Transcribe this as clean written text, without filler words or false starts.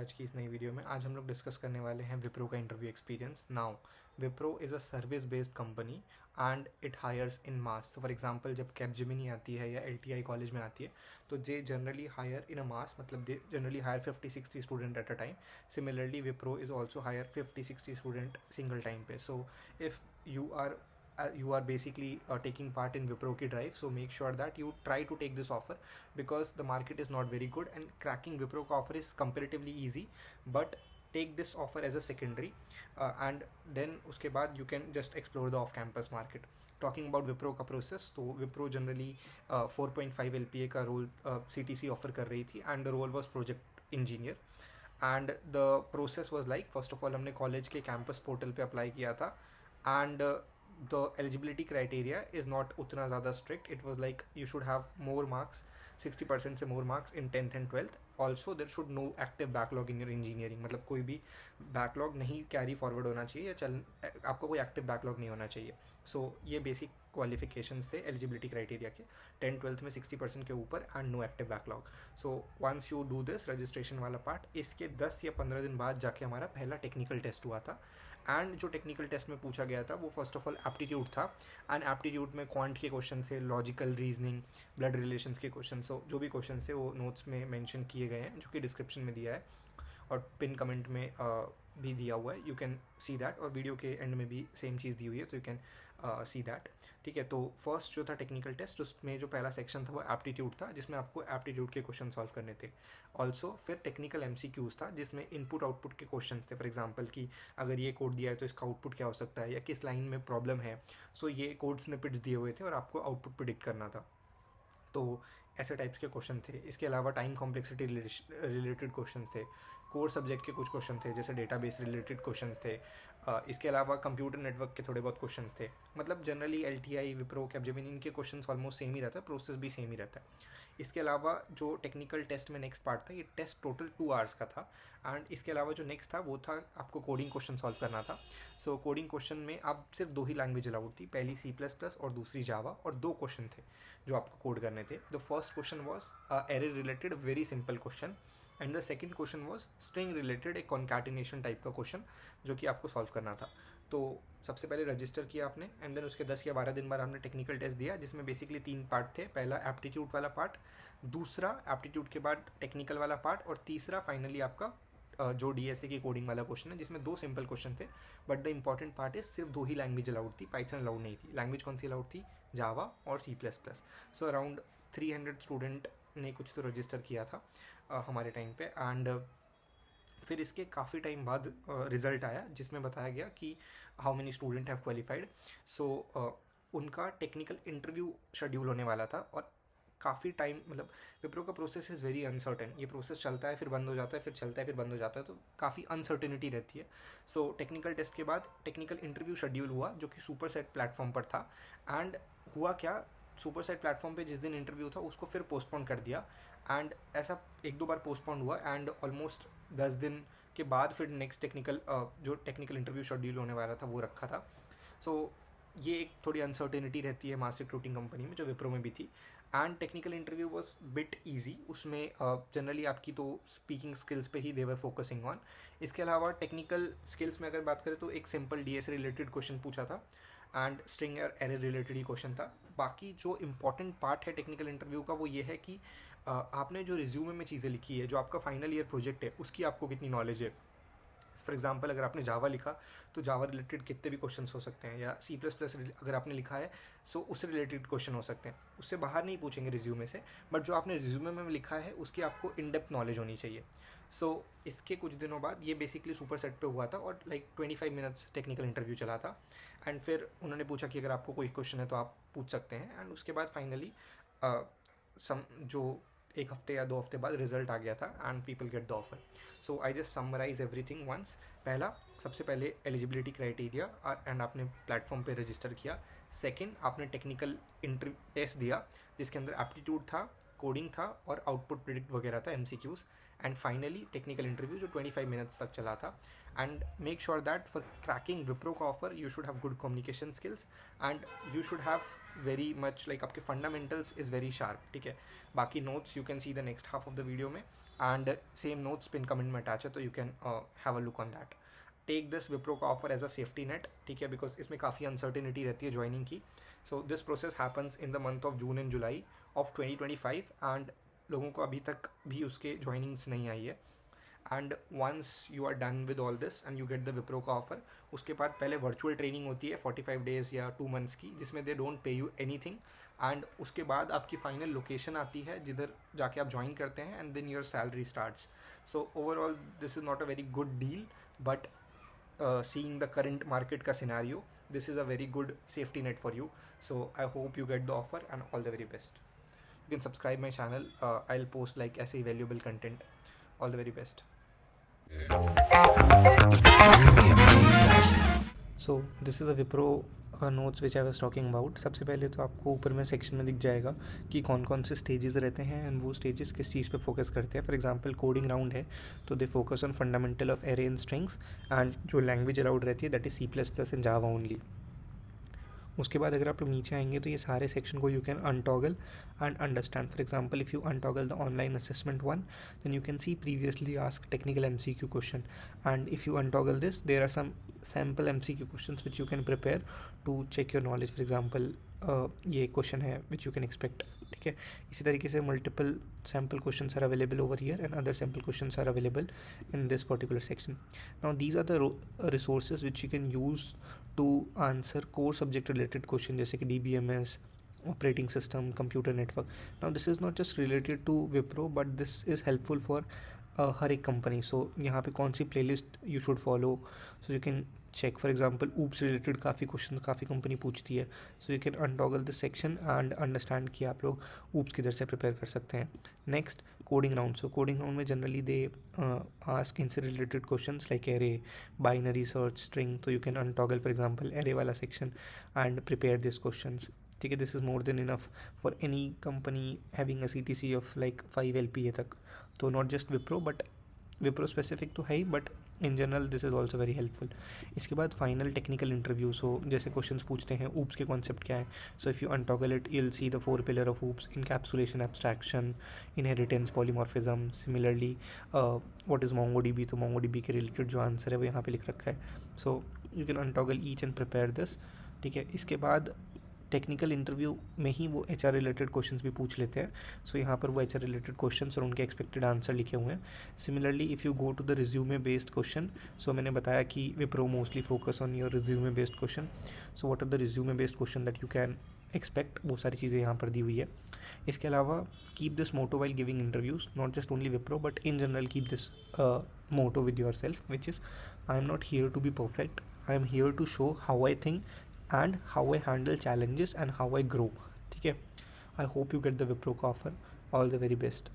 आज की इस नई वीडियो में। आज हम लोग डिस्कस करने वाले हैं विप्रो का interview experience. Now Wipro is a service based company and it hires in mass. For example जब कैपजेमिनी आती है या LTI कॉलेज में आती है तो दे generally higher in a mass, मतलब they generally hire 50-60 student at a time. Similarly Wipro is also hire 50-60 student single time पे। So if you are basically taking part in Wipro ki drive, so make sure that you try to take this offer because the market is not very good and cracking Wipro ka offer is comparatively easy, but take this offer as a secondary and then uske baad you can just explore the off campus market. Talking about Wipro का process, तो Wipro generally 4.5 LPA का role CTC offer कर रही थी and the role was project engineer. And the process was like, first of all हमने college के campus portal पे apply किया था and the eligibility criteria is not उतना ज़्यादा strict. It was like you should have more marks, 60% से more marks in 10th and 12th. Also there should no active backlog in your engineering, मतलब कोई भी backlog नहीं carry forward होना चाहिए या चल आपको कोई active backlog नहीं होना चाहिए. So ये basic क्वालिफिकेशंस थे एलिजिबिलिटी क्राइटेरिया के 10th-12th में 60% के ऊपर and no active backlog. So once you do this registration वाला पार्ट, इसके 10 या 15 दिन बाद जाके हमारा पहला टेक्निकल टेस्ट हुआ था. एंड जो टेक्निकल टेस्ट में पूछा गया था वो फर्स्ट ऑफ ऑल एप्टीट्यूड था. एंड एप्टीट्यूड में क्वांट के क्वेश्चन थे, लॉजिकल रीजनिंग, ब्लड रिलेशंस के क्वेश्चन. सो जो भी क्वेश्चन थे वो नोट्स में मेंशन किए गए हैं, जो कि डिस्क्रिप्शन में दिया है और पिन कमेंट में भी दिया हुआ है. यू कैन सी दैट, और वीडियो के एंड में भी सेम चीज़ दी हुई है, तो यू कैन सी दैट. ठीक है, तो फर्स्ट जो था टेक्निकल टेस्ट, उसमें जो पहला सेक्शन था वो एप्टीट्यूड था, जिसमें आपको एप्टीट्यूड के क्वेश्चन सॉल्व करने थे. ऑल्सो फिर टेक्निकल MCQs था, जिसमें इनपुट आउटपुट के क्वेश्चन थे. फॉर एग्जाम्पल कि अगर ये कोड दिया है तो इसका आउटपुट क्या हो सकता है या किस लाइन में प्रॉब्लम है. सो ये कोड स्निपेट्स दिए हुए थे और आपको आउटपुट प्रिडिक्ट करना था. तो ऐसे टाइप्स के क्वेश्चन थे. इसके अलावा टाइम कॉम्प्लेक्सिटी रिलेटेड क्वेश्चन थे. कोर सब्जेक्ट के कुछ क्वेश्चन थे, जैसे डेटाबेस रिलेटेड क्वेश्चन थे. इसके अलावा कंप्यूटर नेटवर्क के थोड़े बहुत क्वेश्चन थे. मतलब जनरली LTI, विप्रो, कैपजेमिनी, इनके क्वेश्चन ऑलमोस्ट सेम ही रहता है, प्रोसेस भी सेम ही रहता है. इसके अलावा जो टेक्निकल टेस्ट में नेक्स्ट पार्ट था, ये टेस्ट टोटल 2 आवर्स का था. एंड इसके अलावा जो नेक्स्ट था वो था आपको कोडिंग क्वेश्चन सॉल्व करना था. सो कोडिंग क्वेश्चन में आप सिर्फ 2 ही लैंग्वेज अलाउड थी, पहली C++ और दूसरी जावा, और 2 क्वेश्चन थे जो आपको कोड करने थे. The first question was array related, very simple question. And the second question was string related, एक कॉन्कैटिनेशन टाइप का क्वेश्चन जो कि आपको सॉल्व करना था. तो सबसे पहले रजिस्टर किया आपने एंड देन उसके 10 या 12 दिन बाद आपने टेक्निकल टेस्ट दिया, जिसमें बेसिकली 3 पार्ट थे. पहला एप्टीट्यूड वाला पार्ट, दूसरा एप्टीट्यूड के बाद टेक्निकल वाला पार्ट, और तीसरा फाइनली आपका जो DSA की कोडिंग वाला क्वेश्चन है, जिसमें 2 सिंपल क्वेश्चन थे. But the important part is सिर्फ 2 ही लैंग्वेज अलाउड थी, पाइथन अलाउड नहीं थी. लैंग्वेज कौन सी अलाउड थी? जावा और C++. सो अराउंड 300 स्टूडेंट ने कुछ तो रजिस्टर किया था हमारे टाइम पे. एंड फिर इसके काफ़ी टाइम बाद रिज़ल्ट आया, जिसमें बताया गया कि how many student have qualified. So उनका टेक्निकल इंटरव्यू शेड्यूल होने वाला था, और काफ़ी टाइम, मतलब विप्रो का प्रोसेस इज़ वेरी अनसर्टेन. ये प्रोसेस चलता है फिर बंद हो जाता है, फिर चलता है फिर बंद हो जाता है, तो काफ़ी अनसर्टेनिटी रहती है. सो टेक्निकल टेस्ट के बाद टेक्निकल इंटरव्यू शेड्यूल हुआ, जो कि सुपर सेट प्लेटफॉर्म पर था. एंड हुआ क्या, सुपर सेट प्लेटफॉर्म पे जिस दिन इंटरव्यू था उसको फिर पोस्टपोन कर दिया. एंड ऐसा 1-2 बार पोस्टपोन हुआ. एंड ऑलमोस्ट 10 दिन के बाद फिर नेक्स्ट जो टेक्निकल इंटरव्यू शेड्यूल होने वाला था वो रखा था. सो ये एक थोड़ी अनसर्टेनिटी रहती है मास रिक्रूटिंग कंपनी में, जो विप्रो में भी थी. And technical interview was bit easy. उसमें जनरली आपकी तो स्पीकिंग स्किल्स पे ही देवर फोकसिंग ऑन. इसके अलावा टेक्निकल स्किल्स में अगर बात करें तो एक सिंपल DSA रिलेटेड क्वेश्चन पूछा था and string array related he question था. बाकी जो इंपॉर्टेंट पार्ट है टेक्निकल इंटरव्यू का वो ये है कि आपने जो रिज्यूमे में चीज़ें लिखी है, जो आपका फाइनल ईयर प्रोजेक्ट है, उसकी आपको कितनी नॉलेज है. फॉर एग्जाम्पल अगर आपने जावा लिखा तो जावा रिलेटेड कितने भी क्वेश्चन हो सकते हैं, या C++ अगर आपने लिखा है सो उससे रिलेटेड क्वेश्चन हो सकते हैं. उससे बाहर नहीं पूछेंगे रिज्यूमे से, बट जो आपने रिज्यूमे में लिखा है उसकी आपको इन डेप्थ नॉलेज होनी चाहिए. सो इसके कुछ दिनों बाद ये बेसिकली सुपर सेट पे हुआ था, और 25 मिनट्स टेक्निकल इंटरव्यू चला था. एंड फिर उन्होंने पूछा कि अगर आपको कोई क्वेश्चन है तो आप पूछ सकते हैं. एंड उसके बाद फाइनली जो 1 हफ्ते या 2 हफ्ते बाद रिजल्ट आ गया था and people get the offer. So I just summarise everything once. पहला, सबसे पहले एलिजिबिलिटी क्राइटेरिया एंड आपने प्लेटफॉर्म पे रजिस्टर किया. सेकंड, आपने टेक्निकल टेस्ट दिया, जिसके अंदर एप्टीट्यूड था, कोडिंग था और आउटपुट प्रिडिक्ट वगैरह था, MCQs. And finally technical interview जो 25 मिनट्स तक चला था. And make sure that for cracking Wipro का offer you should have good communication skills and you should have very much like आपके फंडामेंटल्स इज़ वेरी शार्प. ठीक है, बाकी notes you can see the next half of the video में. And same notes pin comment में attach है, तो you can have a look on that. Take this Wipro का offer as a safety net, ठीक है, बिकॉज इसमें काफ़ी uncertainty रहती है ज्वाइनिंग की. So this process happens in the month of June and July of 2025, and लोगों को अभी तक भी उसके ज्वाइनिंग्स नहीं आई है. And once you are done with all this and you get the Wipro का ऑफर, उसके बाद पहले वर्चुअल ट्रेनिंग होती है 45 डेज़ या 2 मंथ्स की, जिसमें they don't pay you any thing. And उसके बाद आपकी फाइनल लोकेशन आती है जिधर जाके आप ज्वाइन करते हैं, and then your salary starts. So overall this is not a very good deal, but seeing the current market ka scenario, this is a very good safety net for you. So I hope you get the offer and all the very best. You can subscribe my channel. I'll post like ऐसे valuable content. All the very best. So this is a Wipro notes which I was talking about. सबसे पहले तो आपको ऊपर में section में दिख जाएगा कि कौन कौन से स्टेजेस रहते हैं एंड वो स्टेजेस किस चीज़ पे फोकस करते हैं. फॉर एग्जांपल कोडिंग राउंड है तो they focus on fundamental of array and strings, and जो लैंग्वेज अलाउड रहती है that is C++ and Java only. उसके बाद अगर आप लोग नीचे आएंगे तो ये सारे सेक्शन को you can untoggle and understand. For example if you untoggle the online assessment 1, then you can see previously asked technical MCQ question, and if you untoggle this there are some sample MCQ questions which you can prepare to check your knowledge. For example ये question है which you can expect, ठीक है. इसी तरीके से multiple sample questions are available over here and other sample questions are available in this particular section. Now these are the resources which you can use to answer core subject related question जैसे कि DBMS, operating system, computer network. Now this is not just related to Wipro but this is helpful for हर एक company. सो यहाँ पे कौन सी playlist you should follow, so you can check. For example OOPS related काफ़ी question काफ़ी company पूछती है, so you can untoggle this section and understand कि आप लोग ऊप्स किधर से प्रिपेयर कर सकते हैं. Next coding round. So coding round में जनरली दे आस्क इनसे related questions like array, binary search, string. तो you can untoggle for example array वाला section and prepare this questions, ठीक है. This is more than enough for any company having a CTC of like 5 LPA तक. तो not just Wipro but Wipro specific तो है ही, but in general this is also very helpful. इसके बाद final technical interviews हो, जैसे क्वेश्चंस पूछते हैं ऊप्स के कॉन्सेप्ट क्या है. So if you untoggle it you'll see the 4 pillar of OOPS: encapsulation, abstraction, inheritance, polymorphism. Similarly what is MongoDB, तो MongoDB के रिलेटेड जो आंसर है वो यहाँ पे लिख रखा है. So you can untoggle each and prepare this, ठीक है. इसके बाद टेक्निकल इंटरव्यू में ही वो HR रिलेटेड क्वेश्चंस भी पूछ लेते हैं. सो यहाँ पर वो HR रिलेटेड क्वेश्चंस और उनके एक्सपेक्टेड आंसर लिखे हुए हैं. Similarly if you go to the resume based question, so मैंने बताया कि Wipro mostly focus on your resume based question. So what are the resume based question that you can expect, वो सारी चीज़ें यहाँ पर दी हुई है. इसके अलावा keep this motto while giving interviews, not just only Wipro but in general keep this motto with yourself, which is I am not here to be perfect, I am here to show how I think and how I handle challenges and how I grow, ठीक है. I hope you get the Wipro offer. All the very best.